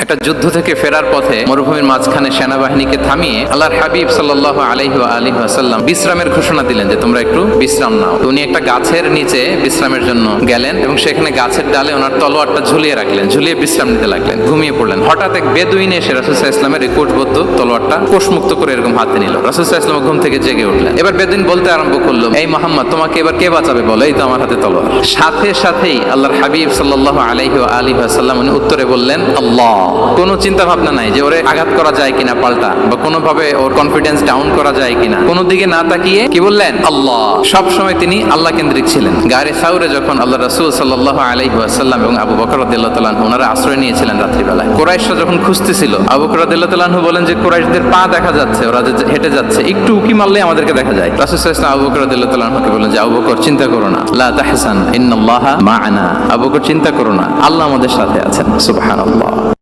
একটা যুদ্ধ থেকে ফেরার পথে মরুভূমির মাঝখানে সেনাবাহিনীকে থামিয়ে আল্লাহর হাবিব সাল্লাল্লাহু আলাইহি ওয়া আলিহি ওয়াসাল্লাম বিশ্রামের ঘোষণা দিলেন যে তোমরা একটু বিশ্রাম নাও। তো উনি একটা গাছের নিচে বিশ্রামের জন্য গেলেন এবং সেখানে গাছের ডালে ওনার তলোয়ারটা ঝুলিয়ে রাখলেন, ঝুলিয়ে বিশ্রাম নিতে লাগলেন, ঘুমিয়ে পড়লেন। হঠাৎ এক বেদুইন এসে রাসূল সাল্লাল্লাহু আলাইহি ওয়াসাল্লামের এই কোষবদ্ধ তলোয়ারটা কোষমুক্ত করে এরকম হাতে নিল। রাসূল সাল্লাল্লাহু আলাইহি ওয়াসাল্লাম ঘুম থেকে জেগে উঠলেন। এবার বেদুইন বলতে আরম্ভ করলো, এই মুহাম্মদ, তোমাকে এবার কে বাঁচাবে বলো, এই তো আমার হাতে তলোয়ার। সাথে সাথেই আল্লাহর হাবিব সাল্লাল্লাহু আলাইহি ওয়া আলিহি ওয়াসাল্লাম উনি উত্তরে বললেন আল্লাহ। কোনো চিন্তা ভাবনা নাই যে ওরে আঘাত করা যায় কিনা পাল্টা, বা কোনোভাবে ওর কনফিডেন্স ডাউন করা যায় কিনা, কোনো দিকে না তাকিয়ে কি বললেন? আল্লাহ। সব সময় তিনি আল্লাহ কেন্দ্রিক ছিলেন। গারে সাউরে যখন আল্লাহ রাসূল সাল্লাল্লাহু আলাইহি ওয়াসাল্লাম এবং আবু বকর রাদিয়াল্লাহু তাআলা আনহু ওনারা আশ্রয় নিয়েছিলেন রাত্রিবেলায়। কুরাইশরা যখন খুঁজতেছিল, আবু বকর রাদিয়াল্লাহু তাআলা আনহু বলেন যে কুরাইশদের পা দেখা যাচ্ছে, ওরা যে হেঁটে যাচ্ছে, একটু উকি মারলে আমাদেরকে দেখা যায়। রাসূল সাল্লাল্লাহু আলাইহি ওয়াসাল্লাম আবু বকর রাদিয়াল্লাহু তাআলা আনহুকে বলেন যে আবু বকর, চিন্তা করো না, লা তাহসান ইন্নাল্লাহা মা'ানা। আবু বকর, চিন্তা করো না, আল্লাহ আমাদের সাথে আছেন। সুবহানাল্লাহ।